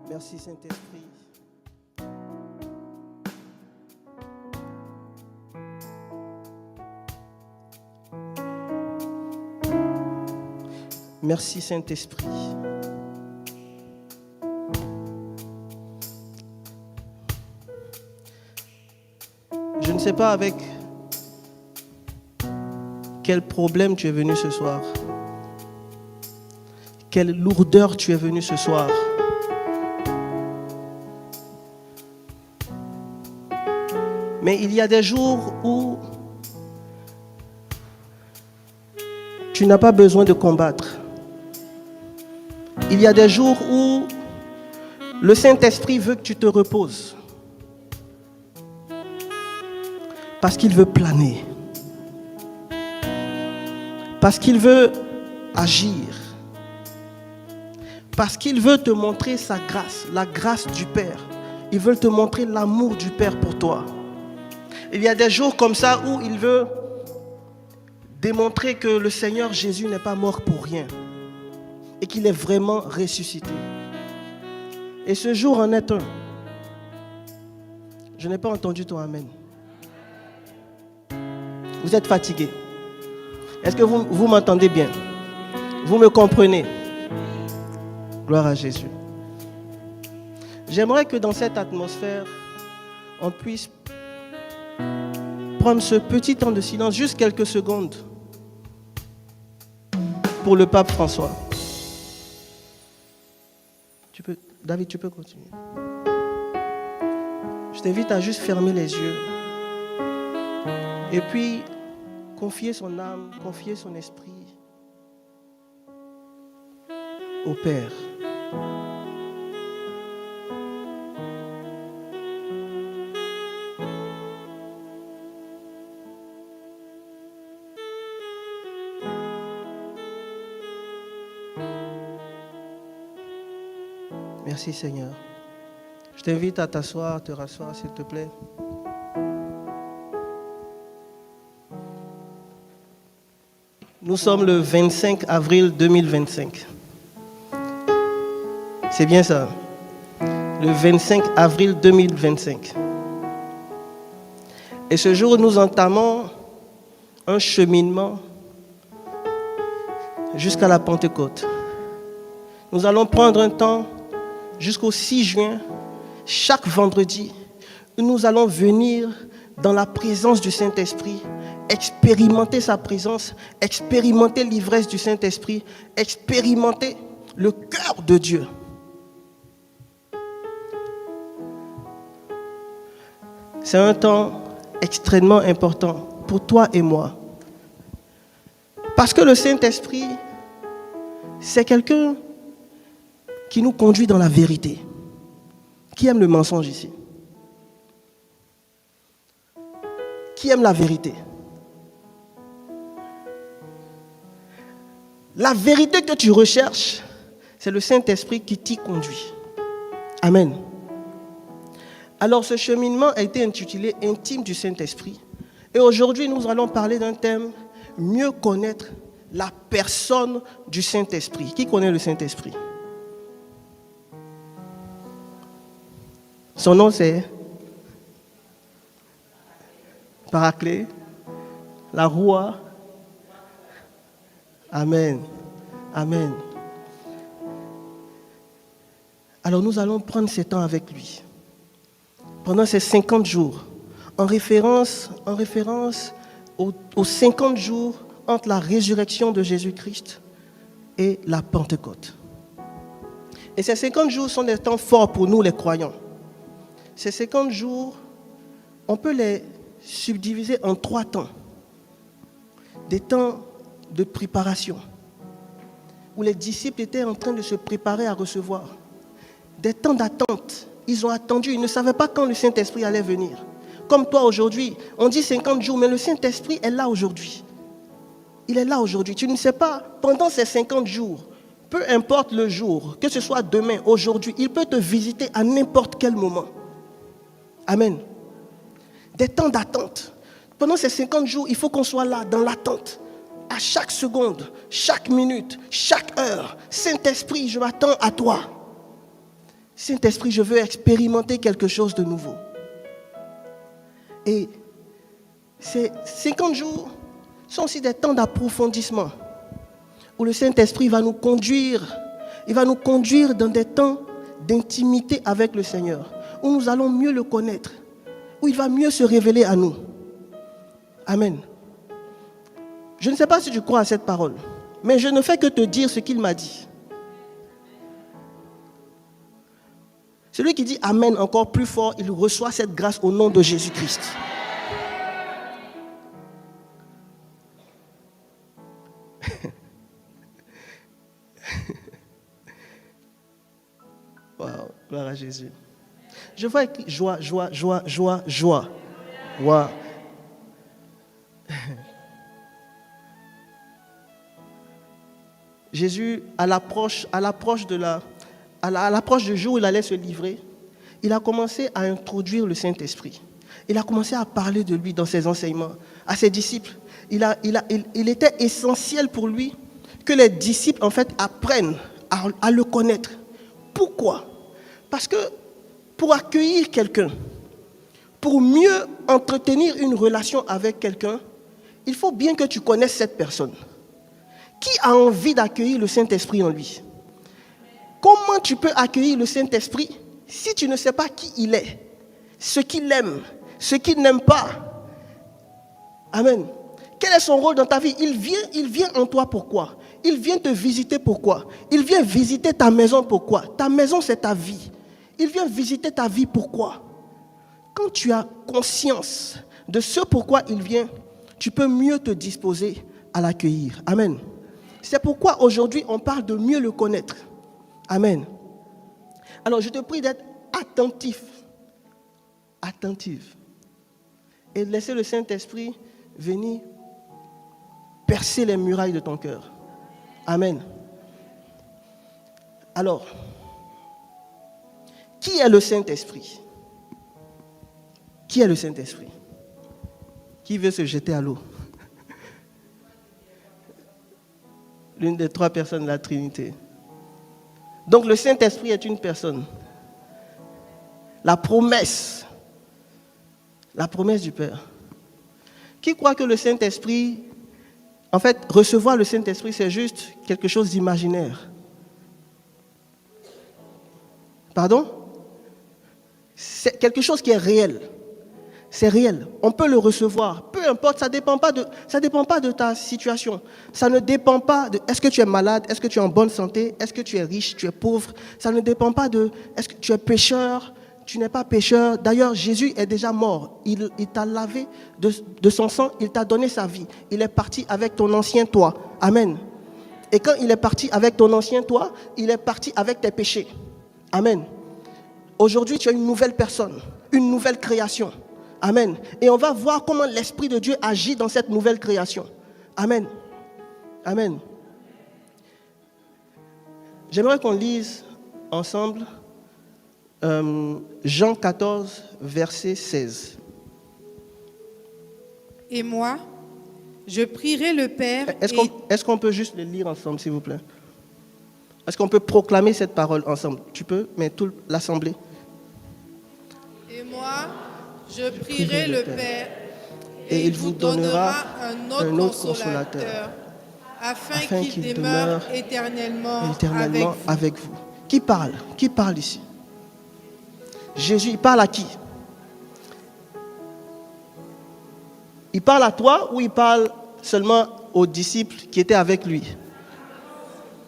Merci Saint-Esprit. Merci Saint-Esprit. Je ne sais pas avec quel problème tu es venu ce soir. Quelle lourdeur tu es venu ce soir. Mais il y a des jours où tu n'as pas besoin de combattre. Il y a des jours où le Saint-Esprit veut que tu te reposes. Parce qu'il veut planer. Parce qu'il veut agir. Parce qu'il veut te montrer sa grâce, la grâce du Père. Il veut te montrer l'amour du Père pour toi. Il y a des jours comme ça où il veut démontrer que le Seigneur Jésus n'est pas mort pour rien et qu'il est vraiment ressuscité. Et ce jour en est un. Je n'ai pas entendu ton amen. Vous êtes fatigué. Est-ce que vous m'entendez bien? Vous me comprenez? Gloire à Jésus. J'aimerais que dans cette atmosphère, on puisse prendre ce petit temps de silence, juste quelques secondes, pour le pape François. David, tu peux continuer. Je t'invite à juste fermer les yeux et puis confier son âme, confier son esprit au Père. Merci Seigneur. Je t'invite à t'asseoir, te rasseoir s'il te plaît. Nous sommes le 25 avril 2025. C'est bien ça. Le 25 avril 2025. Et ce jour, nous entamons un cheminement jusqu'à la Pentecôte. Nous allons prendre un temps jusqu'au 6 juin, chaque vendredi, où nous allons venir dans la présence du Saint-Esprit, expérimenter sa présence, expérimenter l'ivresse du Saint-Esprit, expérimenter le cœur de Dieu. C'est un temps extrêmement important pour toi et moi. Parce que le Saint-Esprit, c'est quelqu'un qui nous conduit dans la vérité. Qui aime le mensonge ici? Qui aime la vérité? La vérité que tu recherches, c'est le Saint-Esprit qui t'y conduit. Amen. Alors ce cheminement a été intitulé « Intime du Saint-Esprit ». Et aujourd'hui, nous allons parler d'un thème « Mieux connaître la personne du Saint-Esprit ». Qui connaît le Saint-Esprit? Son nom c'est Paraclet, la Roua. Amen. Amen. Alors nous allons prendre ce temps avec lui. Pendant ces 50 jours, en référence aux 50 jours entre la résurrection de Jésus-Christ et la Pentecôte. Et ces 50 jours sont des temps forts pour nous les croyants. Ces 50 jours, on peut les subdiviser en 3 temps. Des temps de préparation, où les disciples étaient en train de se préparer à recevoir. Des temps d'attente, ils ont attendu, ils ne savaient pas quand le Saint-Esprit allait venir. Comme toi aujourd'hui, on dit 50 jours, mais le Saint-Esprit est là aujourd'hui. Il est là aujourd'hui. Tu ne sais pas, pendant ces 50 jours, peu importe le jour, que ce soit demain, aujourd'hui, il peut te visiter à n'importe quel moment. Amen. Des temps d'attente. Pendant ces 50 jours, il faut qu'on soit là, dans l'attente. À chaque seconde, chaque minute, chaque heure. Saint-Esprit, je m'attends à toi. Saint-Esprit, je veux expérimenter quelque chose de nouveau. Et ces 50 jours sont aussi des temps d'approfondissement où le Saint-Esprit va nous conduire. Il va nous conduire dans des temps d'intimité avec le Seigneur, où nous allons mieux le connaître, où il va mieux se révéler à nous. Amen. Je ne sais pas si tu crois à cette parole, mais je ne fais que te dire ce qu'il m'a dit. Celui qui dit Amen encore plus fort, il reçoit cette grâce au nom de Jésus-Christ. Wow, gloire à Jésus. Je vois écrit joie, joie, joie, joie, joie. Wow. Jésus, à l'approche du jour où il allait se livrer, il a commencé à introduire le Saint-Esprit. Il a commencé à parler de lui dans ses enseignements, à ses disciples. Il était essentiel pour lui que les disciples, en fait, apprennent à le connaître. Pourquoi? Parce que pour accueillir quelqu'un, pour mieux entretenir une relation avec quelqu'un, il faut bien que tu connaisses cette personne. Qui a envie d'accueillir le Saint-Esprit en lui? Comment tu peux accueillir le Saint-Esprit si tu ne sais pas qui il est, ce qu'il aime, ce qu'il n'aime pas? Amen. Quel est son rôle dans ta vie? Il vient en toi pourquoi? Il vient te visiter pourquoi? Il vient visiter ta maison pourquoi? Ta maison, c'est ta vie. Il vient visiter ta vie pourquoi? Quand tu as conscience de ce pourquoi il vient, tu peux mieux te disposer à l'accueillir. Amen. C'est pourquoi aujourd'hui, on parle de mieux le connaître. Amen. Alors, je te prie d'être attentif. Attentive. Et de laisser le Saint-Esprit venir percer les murailles de ton cœur. Amen. Alors, qui est le Saint-Esprit? Qui est le Saint-Esprit? Qui veut se jeter à l'eau? L'une des trois personnes de la Trinité. Donc le Saint-Esprit est une personne. La promesse du Père. Qui croit que le Saint-Esprit, en fait, recevoir le Saint-Esprit, c'est juste quelque chose d'imaginaire? Pardon? C'est quelque chose qui est réel. C'est réel. On peut le recevoir. Peu importe, ça ne dépend pas de ta situation. Ça ne dépend pas de est-ce que tu es malade, est-ce que tu es en bonne santé, est-ce que tu es riche, tu es pauvre. Ça ne dépend pas de est-ce que tu es pécheur, tu n'es pas pécheur. D'ailleurs, Jésus est déjà mort. Il t'a lavé de son sang, il t'a donné sa vie. Il est parti avec ton ancien toi. Amen. Et quand il est parti avec ton ancien toi, il est parti avec tes péchés. Amen. Aujourd'hui, tu es une nouvelle personne, une nouvelle création. Amen. Et on va voir comment l'Esprit de Dieu agit dans cette nouvelle création. Amen. Amen. J'aimerais qu'on lise ensemble Jean 14, verset 16. Et moi, je prierai le Père. Est-ce qu'on peut juste le lire ensemble, s'il vous plaît? Est-ce qu'on peut proclamer cette parole ensemble? Tu peux, mais toute l'assemblée. Et moi, je prierai le Père, et il vous donnera un autre consolateur, afin qu'il demeure éternellement avec vous. Qui parle? Qui parle ici? Jésus, il parle à qui? Il parle à toi ou il parle seulement aux disciples qui étaient avec lui?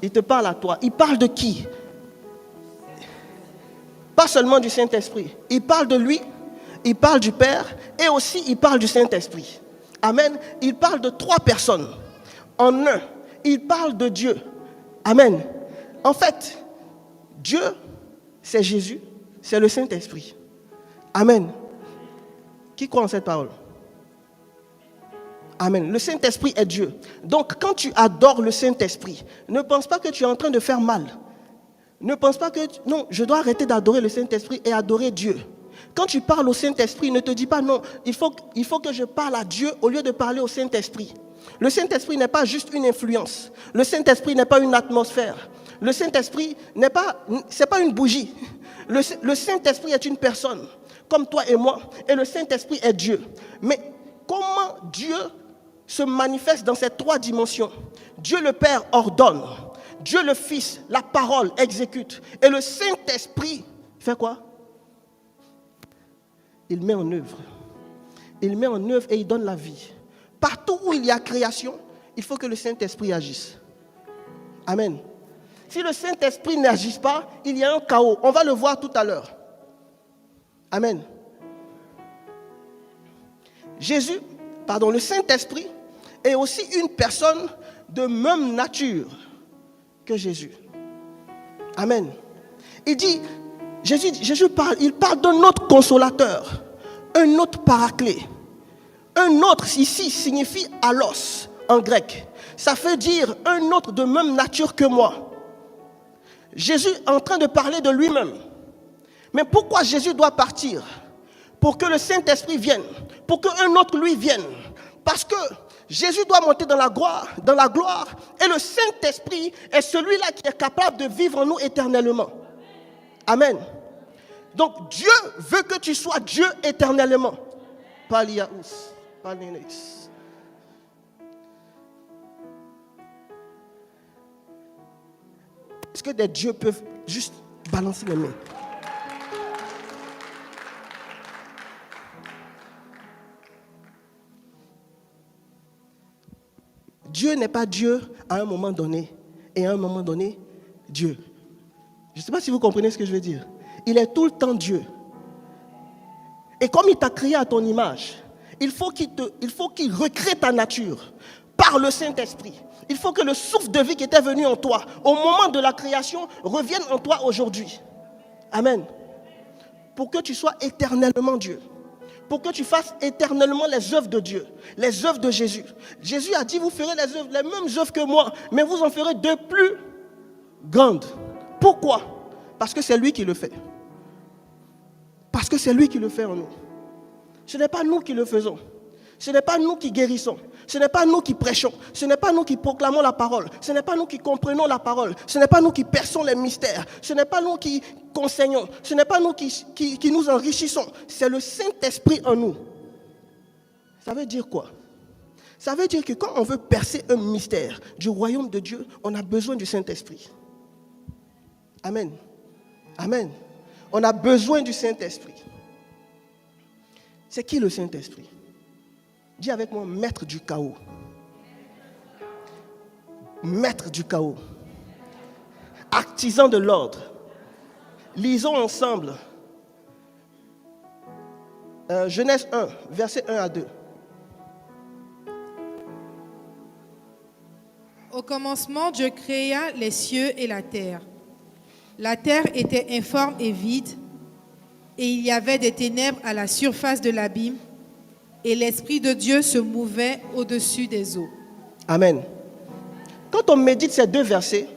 Il te parle à toi. Il parle de qui? Pas seulement du Saint-Esprit. Il parle de lui, il parle du Père et aussi il parle du Saint-Esprit. Amen. Il parle de trois personnes en un. Il parle de Dieu. Amen. En fait, Dieu, c'est Jésus, c'est le Saint-Esprit. Amen. Qui croit en cette parole? Amen. Le Saint-Esprit est Dieu. Donc, quand tu adores le Saint-Esprit, ne pense pas que tu es en train de faire mal. Ne pense pas que... Non, je dois arrêter d'adorer le Saint-Esprit et adorer Dieu. Quand tu parles au Saint-Esprit, ne te dis pas non, il faut que je parle à Dieu au lieu de parler au Saint-Esprit. Le Saint-Esprit n'est pas juste une influence. Le Saint-Esprit n'est pas une atmosphère. Le Saint-Esprit c'est pas une bougie. Le Saint-Esprit est une personne, comme toi et moi, et le Saint-Esprit est Dieu. Mais comment Dieu se manifeste dans ces trois dimensions? Dieu le Père ordonne, Dieu le Fils, la parole exécute, et le Saint-Esprit fait quoi? Il met en œuvre. Il met en œuvre et il donne la vie. Partout où il y a création, il faut que le Saint-Esprit agisse. Amen. Si le Saint-Esprit n'agisse pas, il y a un chaos. On va le voir tout à l'heure. Amen. Le Saint-Esprit est aussi une personne de même nature que Jésus. Amen. Il dit, Jésus parle, il parle d'un autre consolateur, un autre paraclet. Un autre ici signifie allos en grec. Ça veut dire un autre de même nature que moi. Jésus est en train de parler de lui-même. Mais pourquoi Jésus doit partir? Pour que le Saint-Esprit vienne, pour qu'un autre lui vienne. Parce que Jésus doit monter dans la gloire, et le Saint-Esprit est celui-là qui est capable de vivre en nous éternellement. Amen. Donc Dieu veut que tu sois Dieu éternellement. Paliaus. Est-ce que des dieux peuvent juste balancer les mains? Dieu n'est pas Dieu à un moment donné et à un moment donné, Dieu. Je ne sais pas si vous comprenez ce que je veux dire. Il est tout le temps Dieu. Et comme il t'a créé à ton image, il faut qu'il recrée ta nature par le Saint-Esprit. Il faut que le souffle de vie qui était venu en toi au moment de la création revienne en toi aujourd'hui. Amen. Pour que tu sois éternellement Dieu. Pour que tu fasses éternellement les œuvres de Dieu, les œuvres de Jésus. Jésus a dit, vous ferez les mêmes œuvres que moi, mais vous en ferez de plus grandes. Pourquoi? Parce que c'est lui qui le fait. Parce que c'est lui qui le fait en nous. Ce n'est pas nous qui le faisons. Ce n'est pas nous qui guérissons. Ce n'est pas nous qui prêchons. Ce n'est pas nous qui proclamons la parole. Ce n'est pas nous qui comprenons la parole. Ce n'est pas nous qui perçons les mystères. Ce n'est pas nous qui qu'enseignons. Ce n'est pas nous qui nous enrichissons. C'est le Saint-Esprit en nous. Ça veut dire quoi? Ça veut dire que quand on veut percer un mystère du royaume de Dieu, on a besoin du Saint-Esprit. Amen. Amen. On a besoin du Saint-Esprit. C'est qui le Saint-Esprit? Dis avec moi, maître du chaos. Maître du chaos. Artisan de l'ordre. Lisons ensemble. Genèse 1, versets 1 à 2. Au commencement, Dieu créa les cieux et la terre. La terre était informe et vide, et il y avait des ténèbres à la surface de l'abîme, et l'Esprit de Dieu se mouvait au-dessus des eaux. Amen. Quand on médite ces deux versets,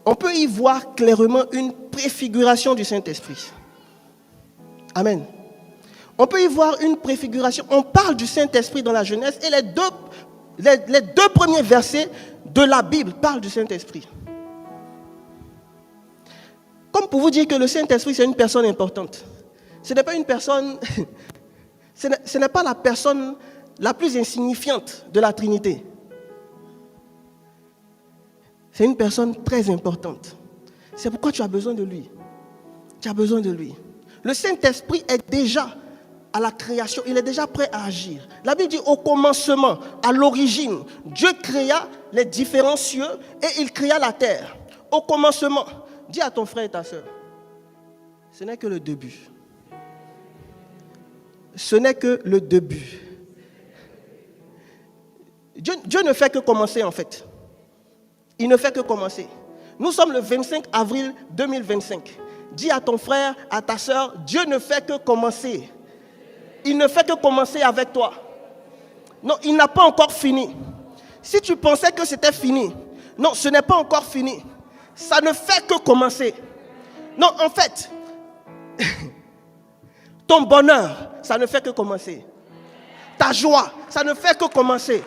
on peut y voir clairement une préfiguration du Saint-Esprit. Amen. On peut y voir une préfiguration. On parle du Saint-Esprit dans la Genèse et les deux premiers versets de la Bible parlent du Saint-Esprit. Comme pour vous dire que le Saint-Esprit, c'est une personne importante. Ce n'est pas une personne, ce n'est pas la personne la plus insignifiante de la Trinité. C'est une personne très importante. C'est pourquoi tu as besoin de lui. Tu as besoin de lui. Le Saint-Esprit est déjà à la création, il est déjà prêt à agir. La Bible dit au commencement, à l'origine, Dieu créa les différents cieux et il créa la terre. Au commencement, dis à ton frère et ta soeur, ce n'est que le début. Ce n'est que le début. Dieu ne fait que commencer en fait. Il ne fait que commencer. Nous sommes le 25 avril 2025. Dis à ton frère, à ta soeur, Dieu ne fait que commencer. Il ne fait que commencer avec toi. Non, il n'a pas encore fini. Si tu pensais que c'était fini, non, ce n'est pas encore fini. Ça ne fait que commencer. Non, en fait, ton bonheur, ça ne fait que commencer. Ta joie, ça ne fait que commencer.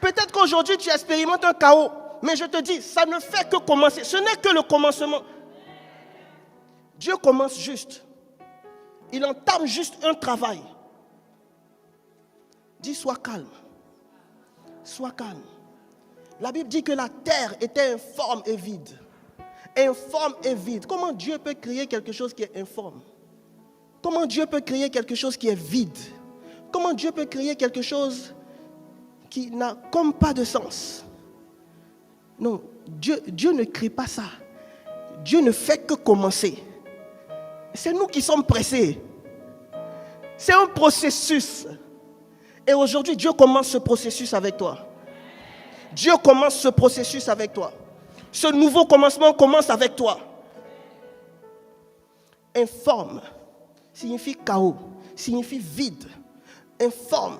Peut-être qu'aujourd'hui tu expérimentes un chaos, Mais je te dis, ça ne fait que commencer. Ce n'est que le commencement. Dieu commence juste. Il entame juste un travail. Dis, sois calme. Sois calme. La Bible dit que la terre était informe et vide. Informe et vide. Comment Dieu peut créer quelque chose qui est informe? Comment Dieu peut créer quelque chose qui est vide? Comment Dieu peut créer quelque chose qui n'a comme pas de sens? Non, Dieu ne crée pas ça. Dieu ne fait que commencer. C'est nous qui sommes pressés. C'est un processus. Et aujourd'hui, Dieu commence ce processus avec toi. Dieu commence ce processus avec toi. Ce nouveau commencement commence avec toi. Informe signifie chaos, signifie vide. Informe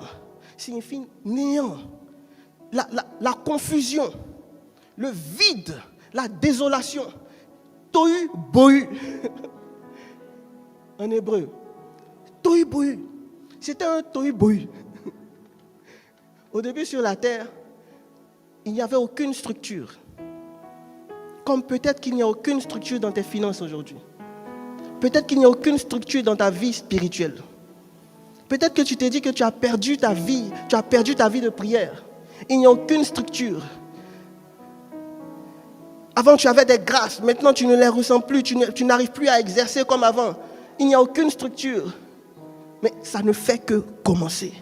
signifie néant. La confusion, le vide, la désolation. Tohu bohu. En hébreu. Tohu bohu. C'était un tohu bohu. Au début sur la terre, il n'y avait aucune structure. Comme peut-être qu'il n'y a aucune structure dans tes finances aujourd'hui. Peut-être qu'il n'y a aucune structure dans ta vie spirituelle. Peut-être que tu t'es dit que tu as perdu ta vie de prière. Il n'y a aucune structure. Avant tu avais des grâces, maintenant tu ne les ressens plus, tu n'arrives plus à exercer comme avant. Il n'y a aucune structure. Mais ça ne fait que commencer.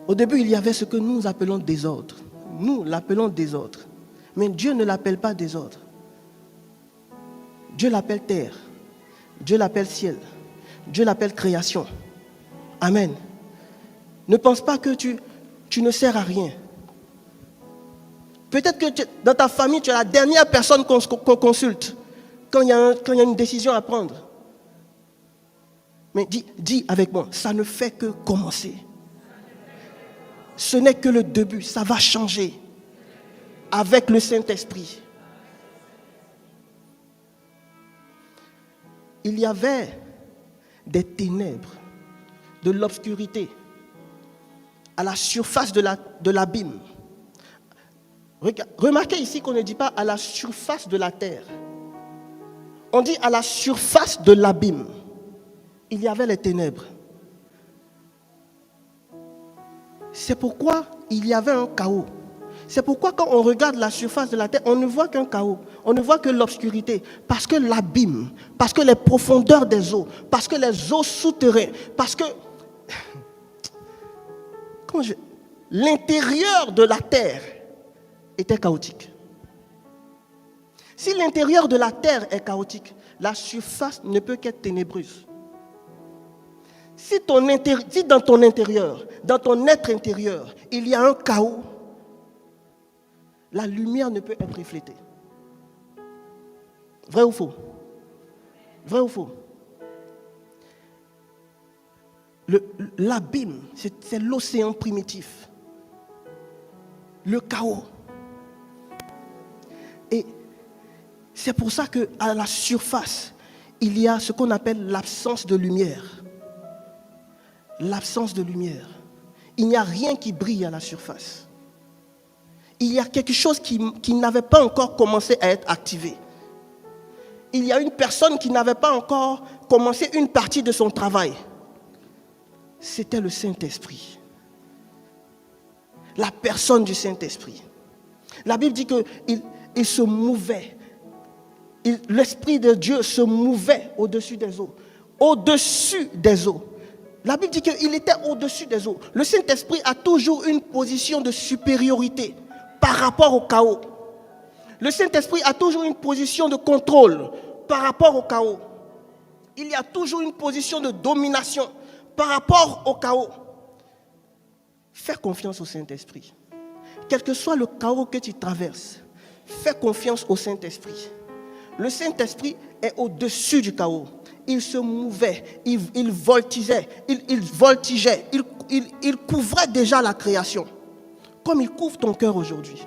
Au début, il y avait ce que nous appelons désordre. Nous l'appelons désordre. Mais Dieu ne l'appelle pas désordre. Dieu l'appelle terre. Dieu l'appelle ciel. Dieu l'appelle création. Amen. Ne pense pas que tu ne sers à rien. Peut-être que dans ta famille, tu es la dernière personne qu'on consulte quand il y a une décision à prendre. Mais dis avec moi, ça ne fait que commencer. Ce n'est que le début, ça va changer avec le Saint-Esprit. Il y avait des ténèbres, de l'obscurité à la surface de l'abîme. Remarquez ici qu'on ne dit pas à la surface de la terre. On dit à la surface de l'abîme. Il y avait les ténèbres. C'est pourquoi il y avait un chaos. C'est pourquoi quand on regarde la surface de la terre, on ne voit qu'un chaos. On ne voit que l'obscurité. Parce que l'abîme, parce que les profondeurs des eaux, parce que les eaux souterraines, parce que l'intérieur de la terre était chaotique. Si l'intérieur de la terre est chaotique, la surface ne peut qu'être ténébreuse. Si dans ton intérieur, dans ton être intérieur, il y a un chaos, la lumière ne peut être reflétée. Vrai ou faux? Vrai ou faux? L'abîme, c'est l'océan primitif. Le chaos. Et c'est pour ça qu'à la surface, il y a ce qu'on appelle l'absence de lumière. L'absence de lumière. Il n'y a rien qui brille à la surface. Il y a quelque chose qui n'avait pas encore commencé à être activé. Il y a une personne qui n'avait pas encore commencé une partie de son travail. C'était le Saint-Esprit. La personne du Saint-Esprit. La Bible dit qu'il se mouvait. L'Esprit de Dieu se mouvait au-dessus des eaux. Au-dessus des eaux. La Bible dit qu'il était au-dessus des eaux. Le Saint-Esprit a toujours une position de supériorité par rapport au chaos. Le Saint-Esprit a toujours une position de contrôle par rapport au chaos. Il y a toujours une position de domination par rapport au chaos. Fais confiance au Saint-Esprit. Quel que soit le chaos que tu traverses, fais confiance au Saint-Esprit. Le Saint-Esprit est au-dessus du chaos. Il se mouvait, il voltigeait, il couvrait déjà la création. Comme il couvre ton cœur aujourd'hui.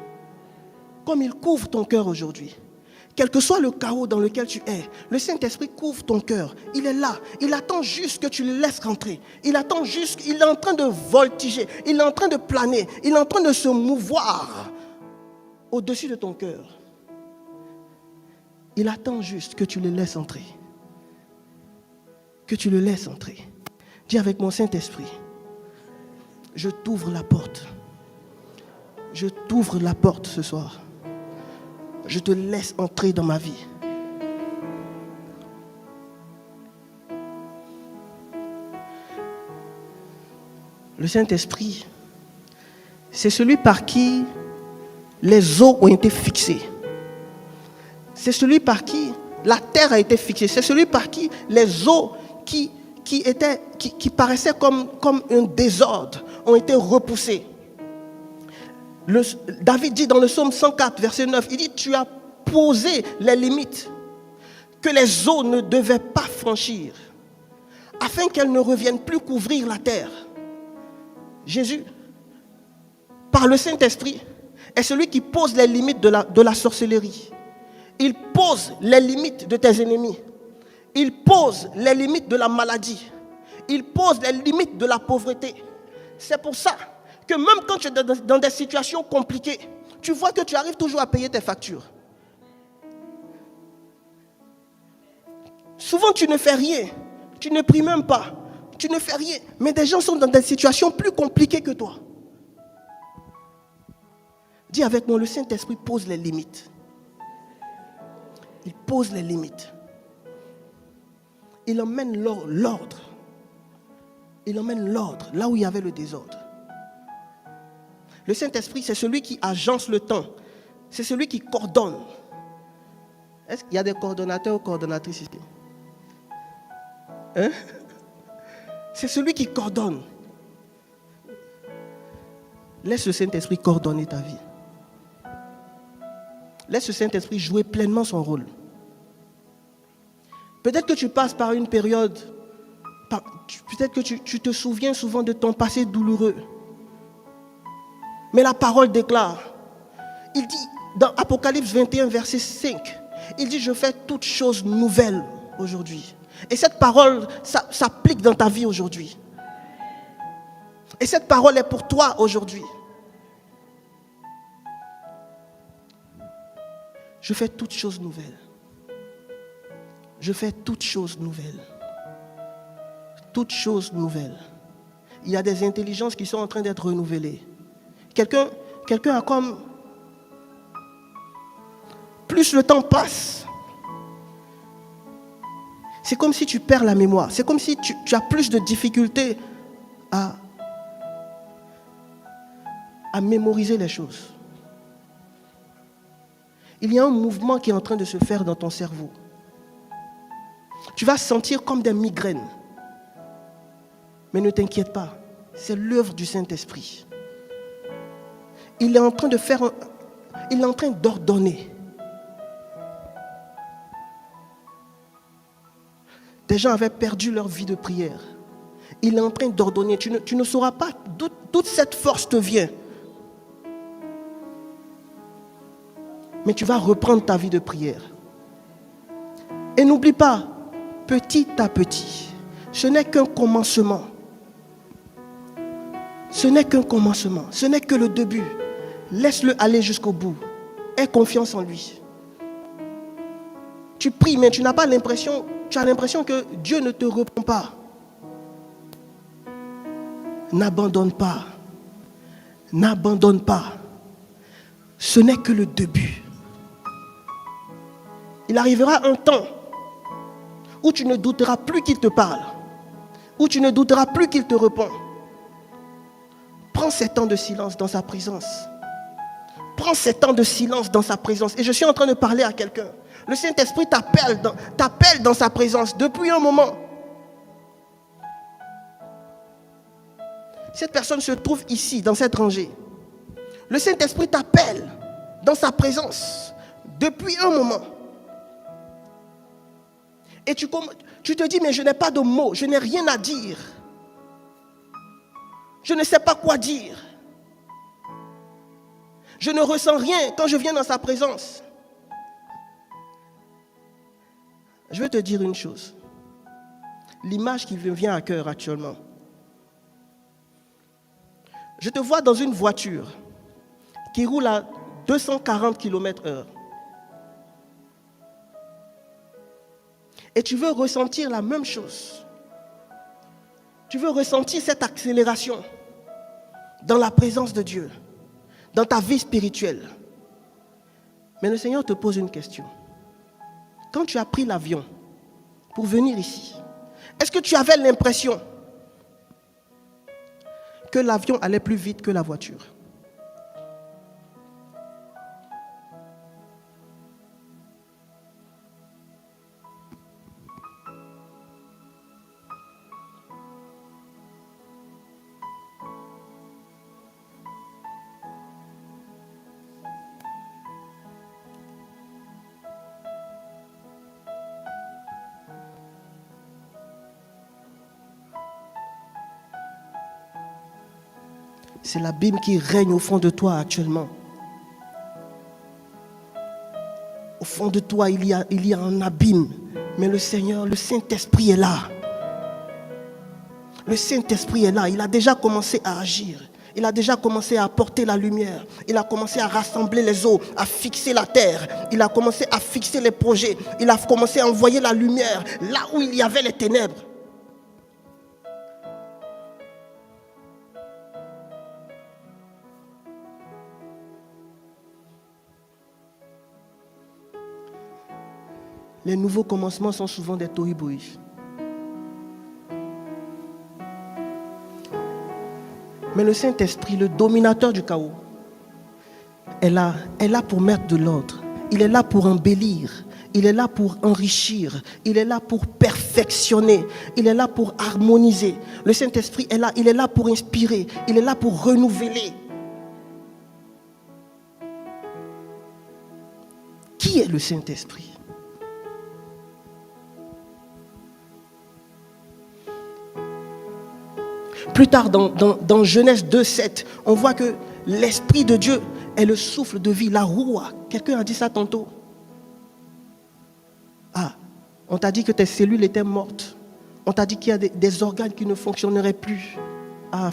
Comme il couvre ton cœur aujourd'hui. Quel que soit le chaos dans lequel tu es, le Saint-Esprit couvre ton cœur. Il est là. Il attend juste que tu le laisses rentrer. Il attend juste, il est en train de voltiger. Il est en train de planer. Il est en train de se mouvoir au-dessus de ton cœur. Il attend juste que tu le laisses entrer. Que tu le laisses entrer. Dis avec mon Saint-Esprit, je t'ouvre la porte. Je t'ouvre la porte ce soir. Je te laisse entrer dans ma vie. Le Saint-Esprit, c'est celui par qui les eaux ont été fixées. C'est celui par qui la terre a été fixée. C'est celui par qui les eaux qui paraissaient comme un désordre ont été repoussées. David dit dans le psaume 104, verset 9, il dit, tu as posé les limites que les eaux ne devaient pas franchir, afin qu'elles ne reviennent plus couvrir la terre. Jésus, par le Saint-Esprit, est celui qui pose les limites de la sorcellerie. Il pose les limites de tes ennemis. Il pose les limites de la maladie. Il pose les limites de la pauvreté. C'est pour ça que même quand tu es dans des situations compliquées, tu vois que tu arrives toujours à payer tes factures. Souvent tu ne fais rien, tu ne pries même pas, tu ne fais rien, mais des gens sont dans des situations plus compliquées que toi. Dis avec moi, le Saint-Esprit pose les limites. Il pose les limites. Il emmène l'ordre. Il emmène l'ordre là où il y avait le désordre. Le Saint-Esprit, c'est celui qui agence le temps. C'est celui qui coordonne. Est-ce qu'il y a des coordonnateurs ou coordonnatrices ici? Hein? C'est celui qui coordonne. Laisse le Saint-Esprit coordonner ta vie. Laisse le Saint-Esprit jouer pleinement son rôle. Peut-être que tu passes par une période, peut-être que tu te souviens souvent de ton passé douloureux. Mais la parole déclare, il dit dans Apocalypse 21, verset 5, il dit, je fais toutes choses nouvelles aujourd'hui. Et cette parole s'applique dans ta vie aujourd'hui. Et cette parole est pour toi aujourd'hui. Je fais toutes choses nouvelles. Je fais toutes choses nouvelles. Toutes choses nouvelles. Il y a des intelligences qui sont en train d'être renouvelées. Quelqu'un a comme... Plus le temps passe, c'est comme si tu perds la mémoire. C'est comme si tu as plus de difficultés à mémoriser les choses. Il y a un mouvement qui est en train de se faire dans ton cerveau. Tu vas sentir comme des migraines. Mais ne t'inquiète pas, c'est l'œuvre du Saint-Esprit. Il est en train de faire, il est en train d'ordonner. Des gens avaient perdu leur vie de prière. Il est en train d'ordonner. Tu ne sauras pas d'où toute cette force te vient. Mais tu vas reprendre ta vie de prière. Et n'oublie pas, petit à petit, ce n'est qu'un commencement. Ce n'est qu'un commencement. Ce n'est que le début. Laisse-le aller jusqu'au bout. Aie confiance en lui. Tu pries, mais tu n'as pas l'impression, tu as l'impression que Dieu ne te répond pas. N'abandonne pas. N'abandonne pas. Ce n'est que le début. Il arrivera un temps où tu ne douteras plus qu'il te parle, où tu ne douteras plus qu'il te répond. Prends ces temps de silence dans sa présence. Prends ces temps de silence dans sa présence. Et je suis en train de parler à quelqu'un. Le Saint-Esprit t'appelle dans sa présence depuis un moment. Cette personne se trouve ici, dans cette rangée. Le Saint-Esprit t'appelle dans sa présence depuis un moment. Et tu te dis, mais je n'ai pas de mots, je n'ai rien à dire. Je ne sais pas quoi dire. Je ne ressens rien quand je viens dans sa présence. Je vais te dire une chose. L'image qui me vient à cœur actuellement. Je te vois dans une voiture qui roule à 240 km/h. Et tu veux ressentir la même chose. Tu veux ressentir cette accélération dans la présence de Dieu, dans ta vie spirituelle. Mais le Seigneur te pose une question. Quand tu as pris l'avion pour venir ici, est-ce que tu avais l'impression que l'avion allait plus vite que la voiture? C'est l'abîme qui règne au fond de toi actuellement. Au fond de toi, il y a un abîme. Mais le Seigneur, le Saint-Esprit est là. Le Saint-Esprit est là. Il a déjà commencé à agir. Il a déjà commencé à apporter la lumière. Il a commencé à rassembler les eaux, à fixer la terre. Il a commencé à fixer les projets. Il a commencé à envoyer la lumière là où il y avait les ténèbres. Les nouveaux commencements sont souvent des tohu-bohi. Mais le Saint-Esprit, le dominateur du chaos, est là pour mettre de l'ordre. Il est là pour embellir. Il est là pour enrichir. Il est là pour perfectionner. Il est là pour harmoniser. Le Saint-Esprit est là. Il est là pour inspirer. Il est là pour renouveler. Qui est le Saint-Esprit? Plus tard, dans Genèse 2:7, on voit que l'Esprit de Dieu est le souffle de vie, la roua. Quelqu'un a dit ça tantôt. Ah, on t'a dit que tes cellules étaient mortes. On t'a dit qu'il y a des organes qui ne fonctionneraient plus. Ah,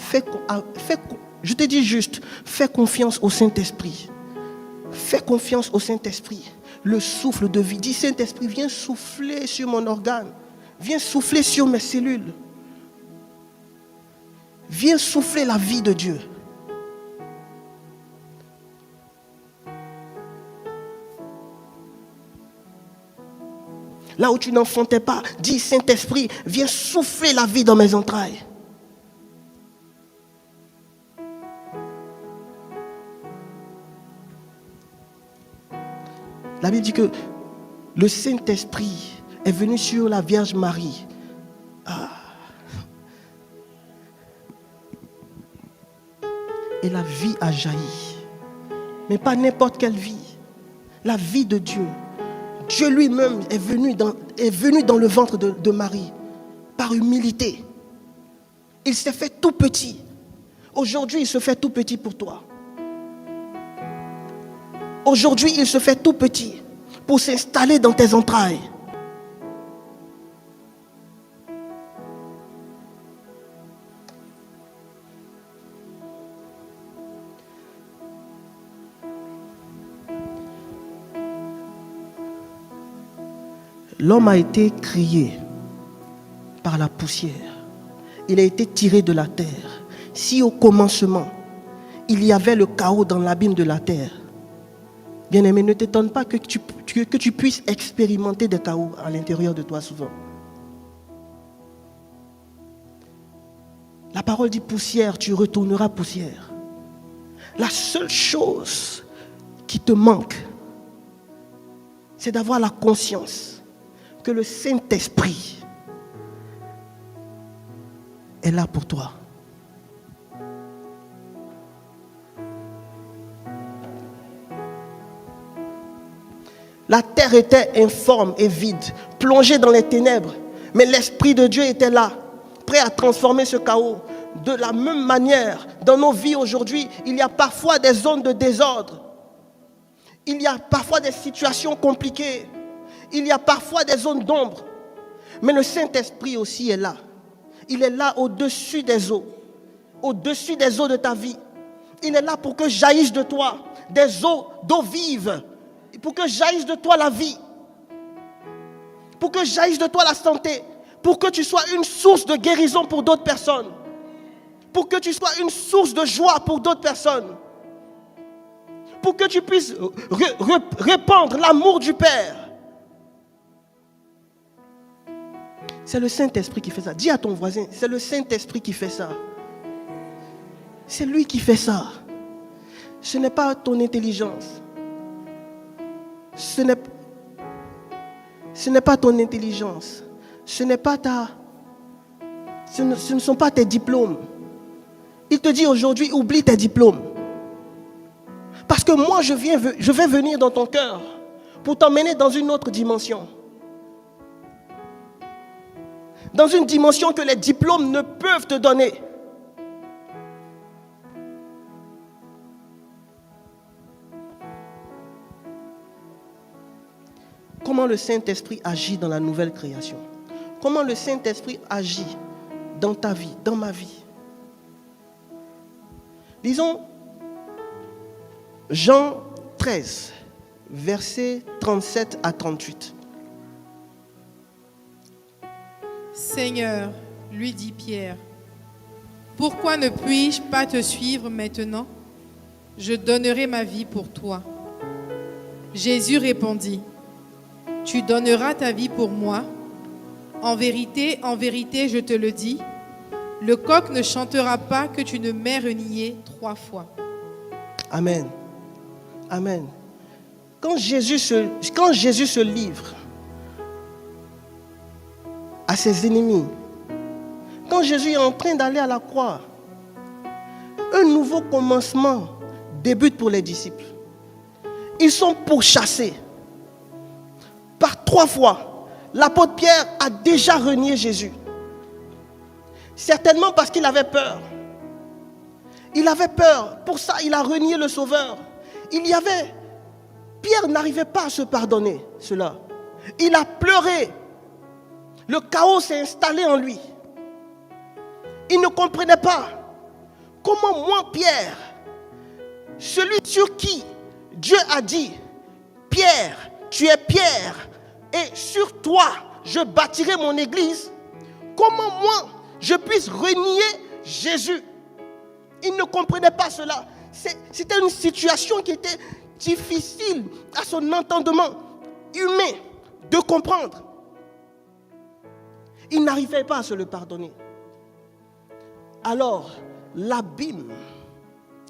je te dis juste, fais confiance au Saint-Esprit. Fais confiance au Saint-Esprit. Le souffle de vie. Dis, Saint-Esprit, viens souffler sur mon organe. Viens souffler sur mes cellules. Viens souffler la vie de Dieu. Là où tu n'enfantais pas, dis Saint-Esprit, viens souffler la vie dans mes entrailles. La Bible dit que le Saint-Esprit est venu sur la Vierge Marie. Et la vie a jailli. Mais pas n'importe quelle vie. La vie de Dieu. Dieu lui-même est venu dans le ventre de Marie. Par humilité. Il s'est fait tout petit. Aujourd'hui, il se fait tout petit pour toi. Aujourd'hui, il se fait tout petit pour s'installer dans tes entrailles. L'homme a été créé par la poussière. Il a été tiré de la terre. Si au commencement, il y avait le chaos dans l'abîme de la terre, bien-aimé, ne t'étonne pas que tu puisses expérimenter des chaos à l'intérieur de toi souvent. La parole dit poussière, tu retourneras poussière. La seule chose qui te manque, c'est d'avoir la conscience que le Saint-Esprit est là pour toi. La terre était informe et vide, plongée dans les ténèbres, mais l'Esprit de Dieu était là, prêt à transformer ce chaos. De la même manière, dans nos vies aujourd'hui, il y a parfois des zones de désordre. Il y a parfois des situations compliquées. Il y a parfois des zones d'ombre. Mais le Saint-Esprit aussi est là. Il est là au-dessus des eaux. Au-dessus des eaux de ta vie. Il est là pour que jaillisse de toi des eaux d'eau vive. Pour que jaillisse de toi la vie. Pour que jaillisse de toi la santé. Pour que tu sois une source de guérison pour d'autres personnes. Pour que tu sois une source de joie pour d'autres personnes. Pour que tu puisses répandre l'amour du Père. C'est le Saint-Esprit qui fait ça. Dis à ton voisin, c'est le Saint-Esprit qui fait ça. C'est lui qui fait ça. Ce n'est pas ton intelligence. Ce n'est pas ton intelligence. Ce ne sont pas tes diplômes. Il te dit aujourd'hui, oublie tes diplômes. Parce que moi, je vais venir dans ton cœur pour t'emmener dans une autre dimension. Dans une dimension que les diplômes ne peuvent te donner. Comment le Saint-Esprit agit dans la nouvelle création? Comment le Saint-Esprit agit dans ta vie, dans ma vie? Lisons Jean 13, versets 37 à 38. Seigneur, lui dit Pierre, pourquoi ne puis-je pas te suivre maintenant? Je donnerai ma vie pour toi. Jésus répondit, tu donneras ta vie pour moi. En vérité, je te le dis, le coq ne chantera pas que tu ne m'aies renié 3 fois. Amen. Amen. Quand Jésus se livre à ses ennemis, quand Jésus est en train d'aller à la croix, un nouveau commencement débute pour les disciples. Ils sont pourchassés. Par 3 fois, l'apôtre Pierre a déjà renié Jésus. Certainement parce qu'il avait peur. Il avait peur. Pour ça, il a renié le Sauveur. Pierre n'arrivait pas à se pardonner cela. Il a pleuré. Le chaos s'est installé en lui. Il ne comprenait pas comment moi, Pierre, celui sur qui Dieu a dit, Pierre, tu es Pierre, et sur toi, je bâtirai mon église, comment moi, je puisse renier Jésus? Il ne comprenait pas cela. C'était une situation qui était difficile à son entendement humain de comprendre. Il n'arrivait pas à se le pardonner. Alors,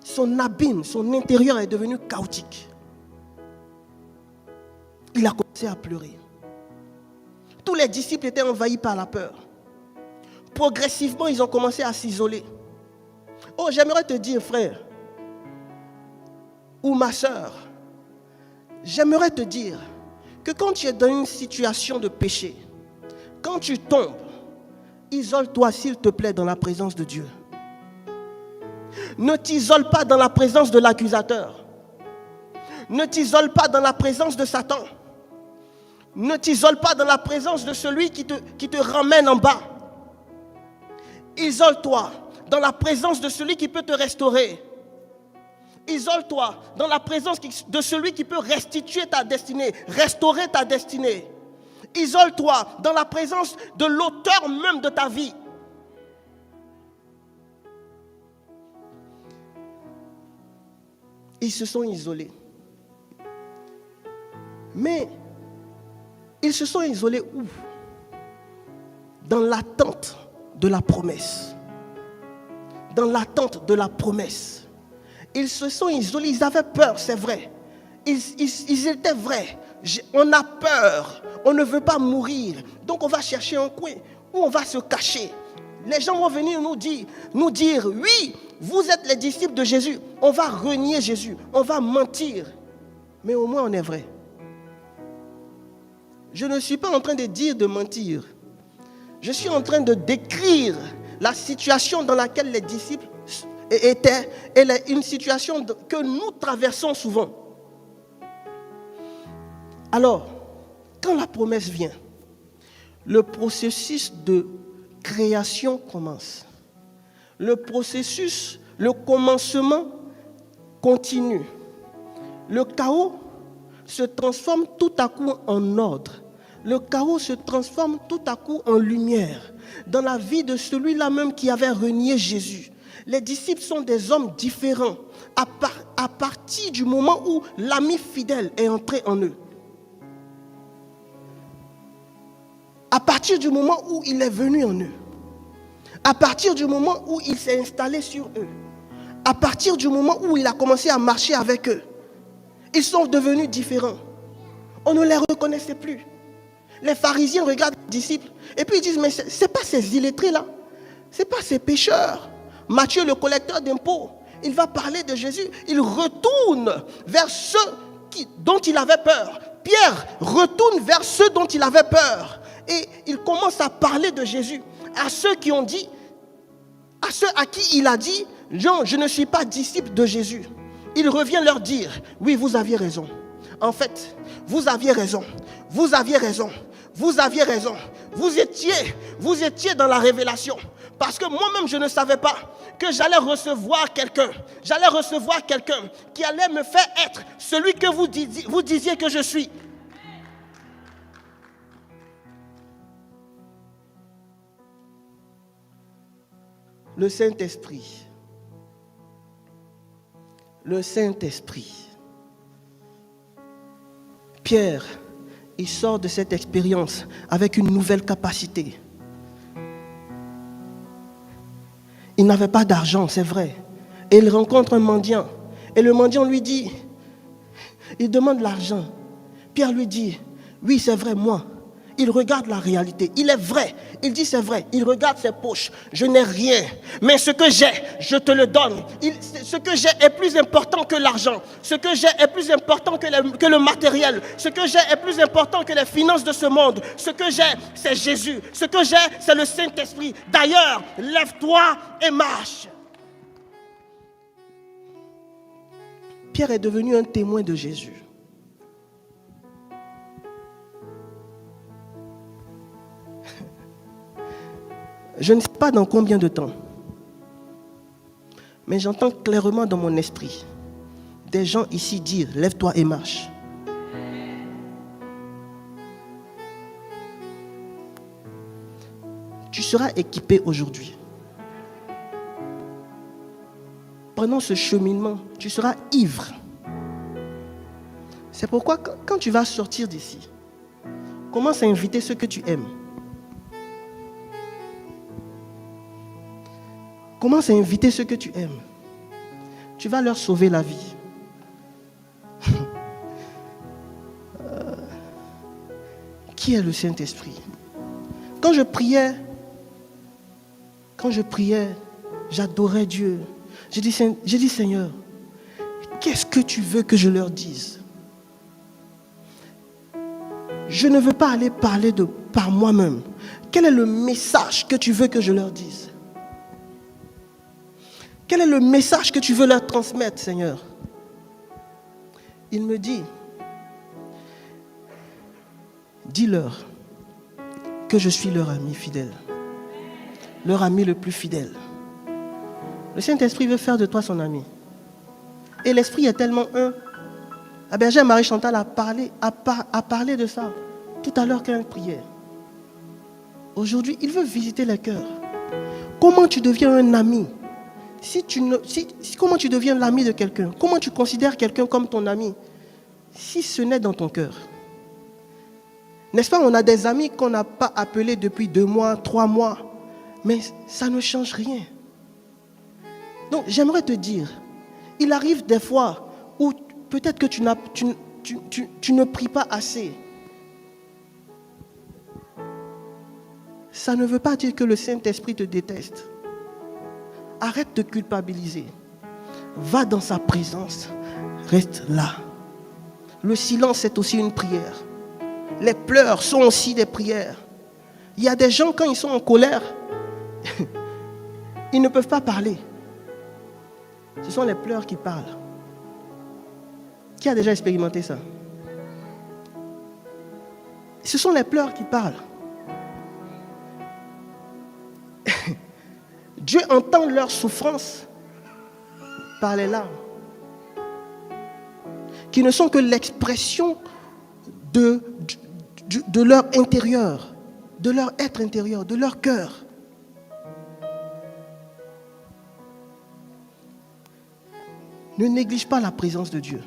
son intérieur est devenu chaotique. Il a commencé à pleurer. Tous les disciples étaient envahis par la peur. Progressivement, ils ont commencé à s'isoler. Oh, j'aimerais te dire, frère, ou ma soeur, j'aimerais te dire que quand tu es dans une situation de péché, quand tu tombes, isole-toi s'il te plaît dans la présence de Dieu. Ne t'isole pas dans la présence de l'accusateur. Ne t'isole pas dans la présence de Satan. Ne t'isole pas dans la présence de celui qui te ramène en bas. Isole-toi dans la présence de celui qui peut te restaurer. Isole-toi dans la présence de celui qui peut restituer ta destinée, restaurer ta destinée. Isole-toi dans la présence de l'auteur même de ta vie. Ils se sont isolés. Mais ils se sont isolés où? Dans l'attente de la promesse. Dans l'attente de la promesse. Ils se sont isolés, ils avaient peur, c'est vrai. Ils étaient vrais. On a peur, on ne veut pas mourir. Donc on va chercher un coin où on va se cacher. Les gens vont venir nous dire, oui, vous êtes les disciples de Jésus. On va renier Jésus, on va mentir. Mais au moins on est vrai. Je ne suis pas en train de dire de mentir. Je suis en train de décrire la situation dans laquelle les disciples étaient et une situation que nous traversons souvent. Alors, quand la promesse vient, le processus de création commence. Le processus, le commencement continue. Le chaos se transforme tout à coup en ordre. Le chaos se transforme tout à coup en lumière. Dans la vie de celui-là même qui avait renié Jésus. Les disciples sont des hommes différents à partir du moment où l'ami fidèle est entré en eux. À partir du moment où il est venu en eux. À partir du moment où il s'est installé sur eux. À partir du moment où il a commencé à marcher avec eux. Ils sont devenus différents. On ne les reconnaissait plus. Les pharisiens regardent les disciples et puis ils disent, mais ce n'est pas ces illettrés-là. Ce n'est pas ces pécheurs. Matthieu, le collecteur d'impôts, il va parler de Jésus. Il retourne vers ceux dont il avait peur. Pierre retourne vers ceux dont il avait peur. Et il commence à parler de Jésus à ceux qui ont dit, à ceux à qui il a dit, non, je ne suis pas disciple de Jésus. Il revient leur dire, oui, vous aviez raison. En fait, vous aviez raison. Vous aviez raison. Vous aviez raison. Vous étiez dans la révélation. Parce que moi-même, je ne savais pas que j'allais recevoir quelqu'un. J'allais recevoir quelqu'un qui allait me faire être celui que vous disiez que je suis. Le Saint-Esprit. Le Saint-Esprit. Pierre, il sort de cette expérience avec une nouvelle capacité. Il n'avait pas d'argent, c'est vrai. Et il rencontre un mendiant. Et le mendiant lui dit, il demande l'argent. Pierre lui dit, oui, c'est vrai, moi. Il regarde la réalité. Il est vrai. Il dit c'est vrai. Il regarde ses poches. Je n'ai rien. Mais ce que j'ai, je te le donne. Ce que j'ai est plus important que l'argent. Ce que j'ai est plus important que le matériel. Ce que j'ai est plus important que les finances de ce monde. Ce que j'ai, c'est Jésus. Ce que j'ai, c'est le Saint-Esprit. D'ailleurs, lève-toi et marche. Pierre est devenu un témoin de Jésus. Je ne sais pas dans combien de temps, mais j'entends clairement dans mon esprit des gens ici dire « Lève-toi et marche ». Tu seras équipé aujourd'hui. Pendant ce cheminement, tu seras ivre. C'est pourquoi quand tu vas sortir d'ici, commence à inviter ceux que tu aimes. Commence à inviter ceux que tu aimes. Tu vas leur sauver la vie. Qui est le Saint-Esprit? Quand je priais, j'adorais Dieu. J'ai dit Seigneur, qu'est-ce que tu veux que je leur dise? Je ne veux pas aller parler par moi-même. Quel est le message que tu veux que je leur dise? Quel est le message que tu veux leur transmettre, Seigneur? Il me dit, dis-leur que je suis leur ami fidèle. Leur ami le plus fidèle. Le Saint-Esprit veut faire de toi son ami. Et l'Esprit est tellement un. La bergère Marie-Chantal a parlé de ça tout à l'heure quand elle priait. Aujourd'hui, il veut visiter les cœurs. Comment tu deviens un ami? Comment tu deviens l'ami de quelqu'un? Comment tu considères quelqu'un comme ton ami? Si ce n'est dans ton cœur. N'est-ce pas, on a des amis qu'on n'a pas appelés depuis 2 mois, 3 mois. Mais ça ne change rien. Donc, j'aimerais te dire, il arrive des fois où peut-être que tu ne pries pas assez. Ça ne veut pas dire que le Saint-Esprit te déteste. Arrête de culpabiliser. Va dans sa présence. Reste là. Le silence est aussi une prière. Les pleurs sont aussi des prières. Il y a des gens, quand ils sont en colère, ils ne peuvent pas parler. Ce sont les pleurs qui parlent. Qui a déjà expérimenté ça? Ce sont les pleurs qui parlent. Dieu entend leur souffrance par les larmes, qui ne sont que l'expression de leur intérieur, de leur être intérieur, de leur cœur. Ne néglige pas la présence de Dieu.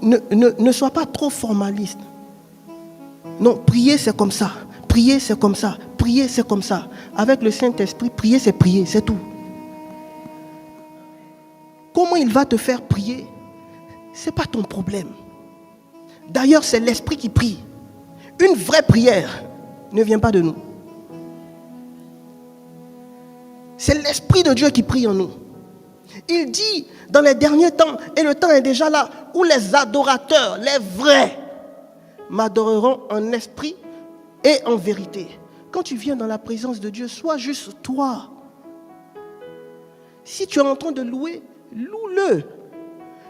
Ne sois pas trop formaliste. Non, prier c'est comme ça. Prier c'est comme ça. Prier c'est comme ça. Avec le Saint-Esprit, prier, c'est tout. Comment il va te faire prier, ce n'est pas ton problème. D'ailleurs, c'est l'Esprit qui prie. Une vraie prière ne vient pas de nous. C'est l'Esprit de Dieu qui prie en nous. Il dit dans les derniers temps, et le temps est déjà là, où les adorateurs, les vrais, m'adoreront en esprit et en vérité. Quand tu viens dans la présence de Dieu, sois juste toi. Si tu es en train de louer, loue-le.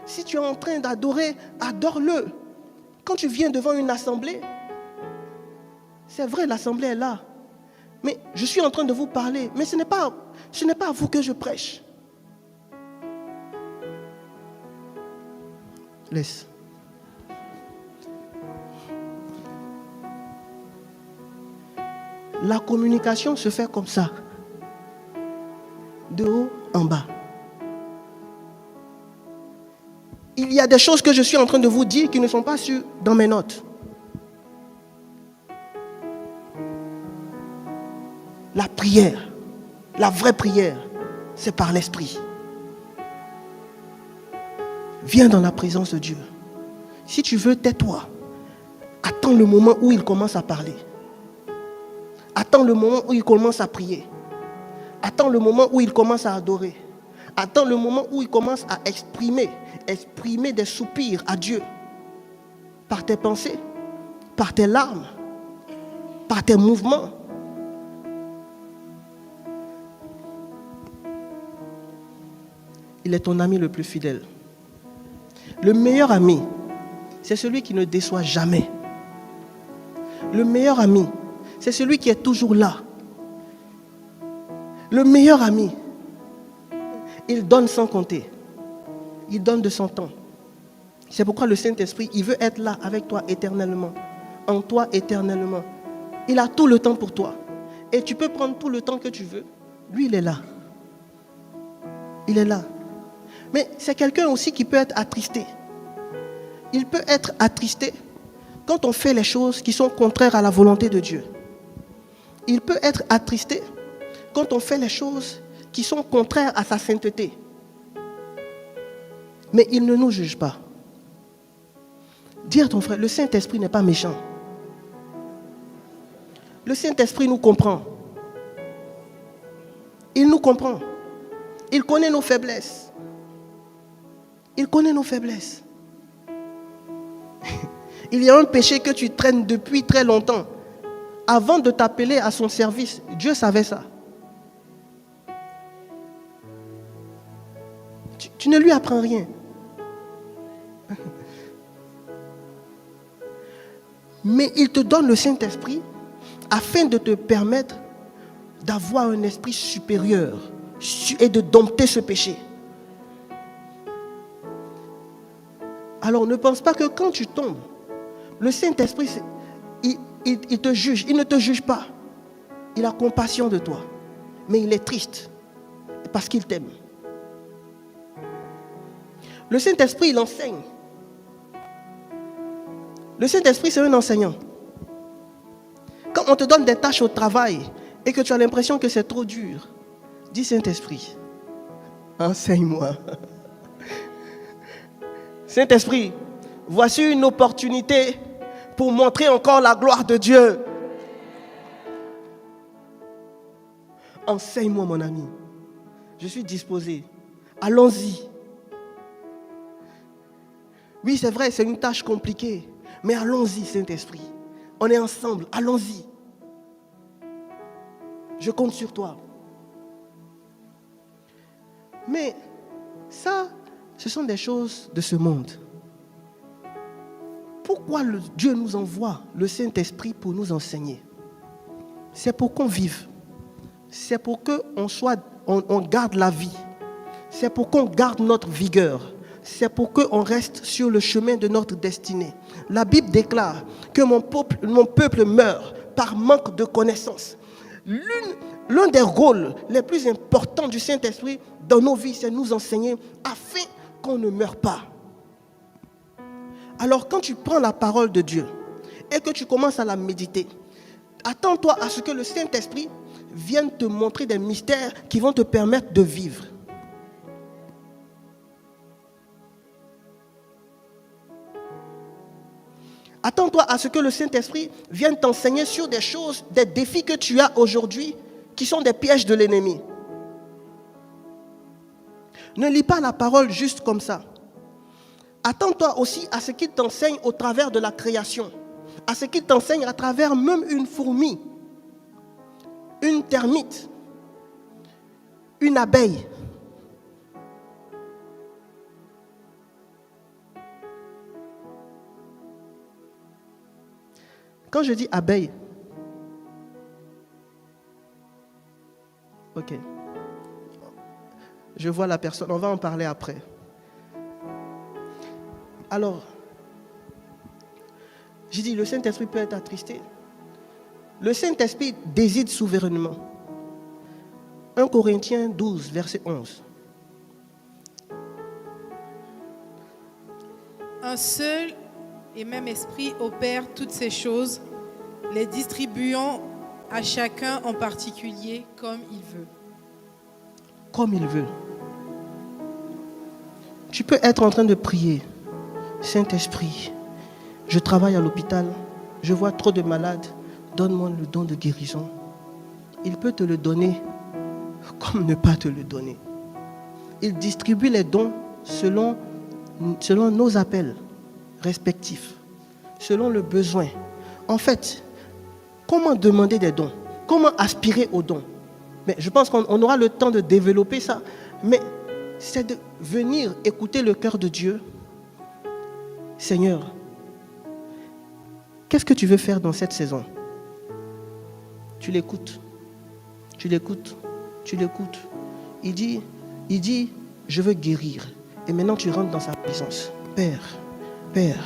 Si tu es en train d'adorer, adore-le. Quand tu viens devant une assemblée, c'est vrai, l'assemblée est là. Mais je suis en train de vous parler, mais ce n'est pas à vous que je prêche. Laisse. La communication se fait comme ça. De haut en bas. Il y a des choses que je suis en train de vous dire qui ne sont pas dans mes notes. La prière, la vraie prière, c'est par l'Esprit. Viens dans la présence de Dieu. Si tu veux, tais-toi. Attends le moment où il commence à parler. Attends le moment où il commence à prier. Attends le moment où il commence à adorer. Attends le moment où il commence à exprimer des soupirs à Dieu. Par tes pensées, par tes larmes, par tes mouvements. Il est ton ami le plus fidèle. Le meilleur ami, c'est celui qui ne déçoit jamais. Le meilleur ami, c'est celui qui est toujours là. Le meilleur ami, il donne sans compter. Il donne de son temps. C'est pourquoi le Saint-Esprit, il veut être là avec toi éternellement. En toi éternellement. Il a tout le temps pour toi. Et tu peux prendre tout le temps que tu veux. Lui, il est là. Il est là. Mais c'est quelqu'un aussi qui peut être attristé. Il peut être attristé quand on fait les choses qui sont contraires à la volonté de Dieu. Il peut être attristé quand on fait les choses qui sont contraires à sa sainteté. Mais il ne nous juge pas. Dis à ton frère, le Saint-Esprit n'est pas méchant. Le Saint-Esprit nous comprend. Il nous comprend. Il connaît nos faiblesses. Il connaît nos faiblesses. Il y a un péché que tu traînes depuis très longtemps. Avant de t'appeler à son service, Dieu savait ça. Tu ne lui apprends rien. Mais il te donne le Saint-Esprit afin de te permettre d'avoir un esprit supérieur et de dompter ce péché. Alors ne pense pas que quand tu tombes, le Saint-Esprit, il te juge. Il ne te juge pas. Il a compassion de toi. Mais il est triste parce qu'il t'aime. Le Saint-Esprit, il enseigne. Le Saint-Esprit, c'est un enseignant. Quand on te donne des tâches au travail et que tu as l'impression que c'est trop dur, dis Saint-Esprit, enseigne-moi. Saint-Esprit, voici une opportunité pour montrer encore la gloire de Dieu. Enseigne-moi, mon ami. Je suis disposé. Allons-y. Oui, c'est vrai, c'est une tâche compliquée. Mais allons-y, Saint-Esprit. On est ensemble. Allons-y. Je compte sur toi. Mais ça, ce sont des choses de ce monde. pourquoi Dieu nous envoie le Saint-Esprit pour nous enseigner? C'est pour qu'on vive. C'est pour qu'on garde la vie. C'est pour qu'on garde notre vigueur. C'est pour qu'on reste sur le chemin de notre destinée. La Bible déclare que mon peuple meurt par manque de connaissance. L'un des rôles les plus importants du Saint-Esprit dans nos vies, c'est nous enseigner afin qu'on ne meure pas. Alors quand tu prends la parole de Dieu et que tu commences à la méditer, attends-toi à ce que le Saint-Esprit vienne te montrer des mystères qui vont te permettre de vivre. Attends-toi à ce que le Saint-Esprit vienne t'enseigner sur des choses, des défis que tu as aujourd'hui, qui sont des pièges de l'ennemi. Ne lis pas la parole juste comme ça. Attends-toi aussi à ce qu'il t'enseigne au travers de la création, à ce qu'il t'enseigne à travers même une fourmi, une termite, une abeille. Quand je dis abeille, ok, je vois la personne, on va en parler après. Alors, j'ai dit, le Saint-Esprit peut être attristé. Le Saint-Esprit décide souverainement. 1 Corinthiens 12, verset 11. Un seul et même esprit opère toutes ces choses, les distribuant à chacun en particulier comme il veut. Comme il veut. Tu peux être en train de prier. Saint-Esprit, je travaille à l'hôpital, je vois trop de malades, donne-moi le don de guérison. Il peut te le donner comme ne pas te le donner. Il distribue les dons selon nos appels respectifs, selon le besoin. En fait, comment demander des dons? Comment aspirer aux dons? Mais je pense qu'on aura le temps de développer ça. Mais c'est de venir écouter le cœur de Dieu. Seigneur, qu'est-ce que tu veux faire dans cette saison? Tu l'écoutes. Tu l'écoutes. Tu l'écoutes. Il dit, je veux guérir. Et maintenant tu rentres dans sa présence. Père,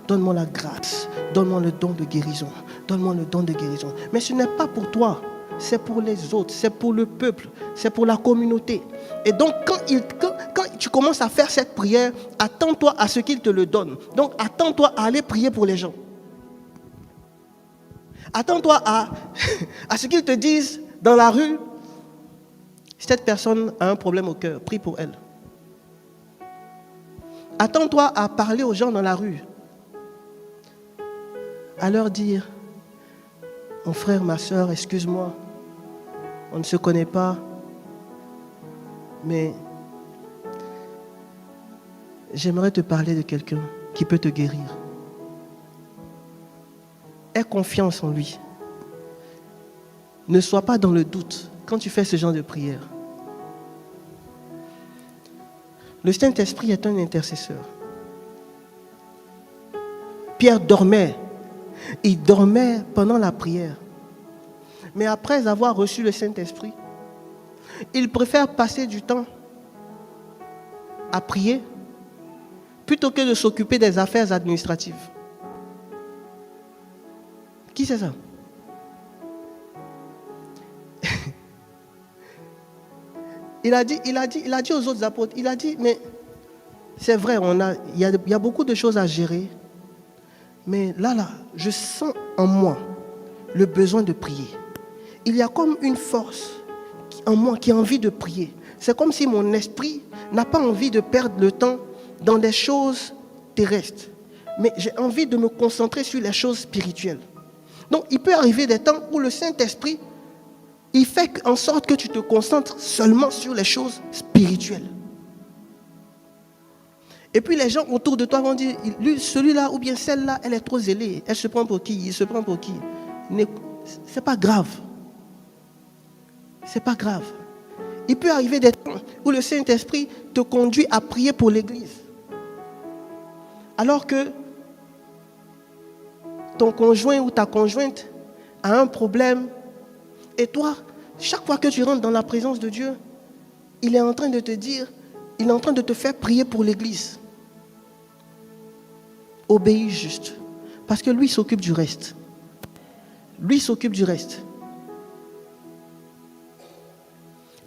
donne-moi la grâce. Donne-moi le don de guérison. Donne-moi le don de guérison. Mais ce n'est pas pour toi. C'est pour les autres. C'est pour le peuple. C'est pour la communauté. Et donc, quand tu commences à faire cette prière, attends-toi à ce qu'il te le donne. Donc, attends-toi à aller prier pour les gens. Attends-toi à ce qu'ils te disent dans la rue, cette personne a un problème au cœur, prie pour elle. Attends-toi à parler aux gens dans la rue, à leur dire, mon frère, ma soeur, excuse-moi, on ne se connaît pas, mais j'aimerais te parler de quelqu'un qui peut te guérir. Aie confiance en lui. Ne sois pas dans le doute quand tu fais ce genre de prière. Le Saint-Esprit est un intercesseur. Pierre dormait. Il dormait pendant la prière. Mais après avoir reçu le Saint-Esprit, il préfère passer du temps à prier plutôt que de s'occuper des affaires administratives. Qui c'est ça? Il a dit aux autres apôtres, il a dit, mais c'est vrai, il y a beaucoup de choses à gérer, mais là, je sens en moi le besoin de prier. Il y a comme une force en moi qui a envie de prier. C'est comme si mon esprit n'a pas envie de perdre le temps dans des choses terrestres, mais j'ai envie de me concentrer sur les choses spirituelles. Donc, il peut arriver des temps où le Saint-Esprit, il fait en sorte que tu te concentres seulement sur les choses spirituelles. Et puis les gens autour de toi vont dire, celui-là ou bien celle-là, elle est trop zélée. Elle se prend pour qui? Il se prend pour qui? C'est pas grave. C'est pas grave. Il peut arriver des temps où le Saint-Esprit te conduit à prier pour l'Église. Alors que ton conjoint ou ta conjointe a un problème, et toi, chaque fois que tu rentres dans la présence de Dieu, il est en train de te dire, il est en train de te faire prier pour l'église. Obéis juste. Parce que lui s'occupe du reste. Lui s'occupe du reste.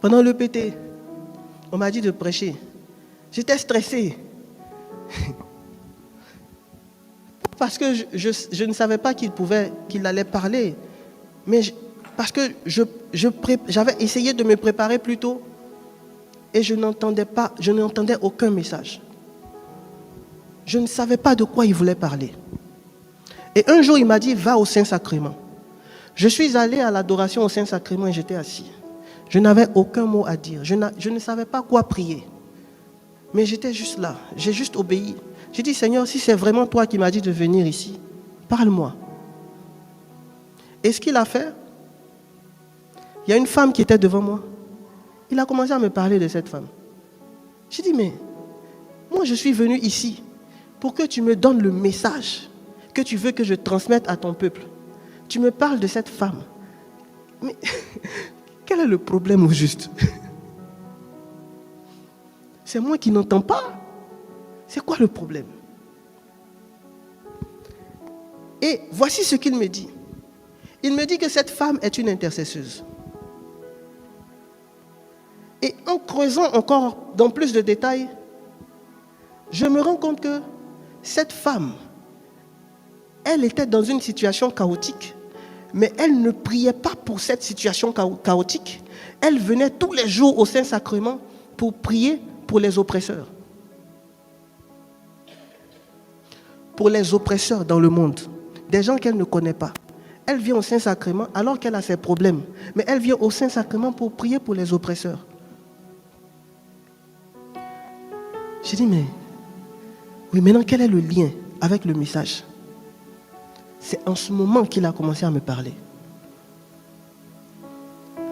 Pendant le PT, on m'a dit de prêcher. J'étais stressé. Parce que je ne savais pas qu'il allait parler. Mais parce que j'avais essayé de me préparer plus tôt et je n'entendais aucun message. Je ne savais pas de quoi il voulait parler. Et un jour, il m'a dit, va au Saint-Sacrement. Je suis allé à l'adoration au Saint-Sacrement et j'étais assis. Je n'avais aucun mot à dire. Je ne savais pas quoi prier. Mais j'étais juste là. J'ai juste obéi. J'ai dit, Seigneur, si c'est vraiment toi qui m'as dit de venir ici, parle-moi. Et ce qu'il a fait, il y a une femme qui était devant moi. Il a commencé à me parler de cette femme. J'ai dit, mais moi je suis venu ici pour que tu me donnes le message que tu veux que je transmette à ton peuple. Tu me parles de cette femme. Mais quel est le problème au juste? C'est moi qui n'entends pas. C'est quoi le problème? Et voici ce qu'il me dit. Il me dit que cette femme est une intercesseuse. Et en creusant encore dans plus de détails, je me rends compte que cette femme, elle était dans une situation chaotique, mais elle ne priait pas pour cette situation chaotique. Elle venait tous les jours au Saint-Sacrement pour prier pour les oppresseurs. Pour les oppresseurs dans le monde, des gens qu'elle ne connaît pas. Elle vient au Saint-Sacrement alors qu'elle a ses problèmes, mais elle vient au Saint-Sacrement pour prier pour les oppresseurs. J'ai dit, mais oui, maintenant quel est le lien avec le message? C'est en ce moment qu'il a commencé à me parler.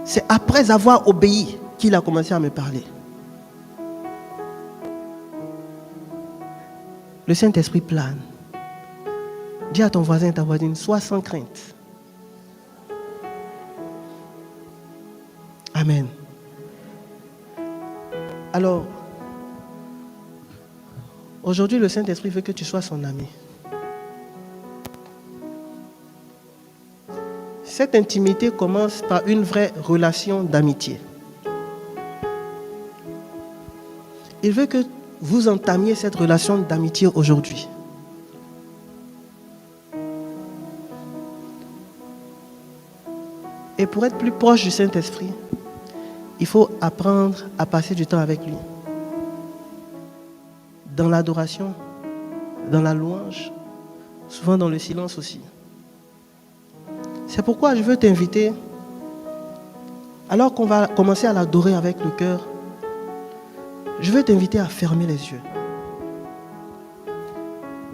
C'est après avoir obéi qu'il a commencé à me parler. Le Saint-Esprit plane. Dis à ton voisin et ta voisine, sois sans crainte. Amen. Alors, aujourd'hui, le Saint-Esprit veut que tu sois son ami. Cette intimité commence par une vraie relation d'amitié. Il veut que vous entamiez cette relation d'amitié aujourd'hui. Et pour être plus proche du Saint-Esprit, il faut apprendre à passer du temps avec lui. Dans l'adoration, dans la louange, souvent dans le silence aussi. C'est pourquoi je veux t'inviter, alors qu'on va commencer à l'adorer avec le cœur, je veux t'inviter à fermer les yeux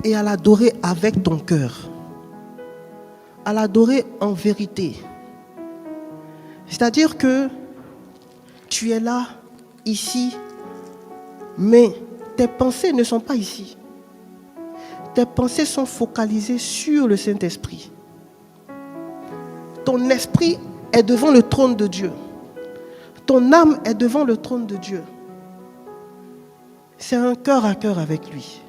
et à l'adorer avec ton cœur, à l'adorer en vérité. C'est-à-dire que tu es là, ici, mais tes pensées ne sont pas ici. Tes pensées sont focalisées sur le Saint-Esprit. Ton esprit est devant le trône de Dieu. Ton âme est devant le trône de Dieu. C'est un cœur à cœur avec lui.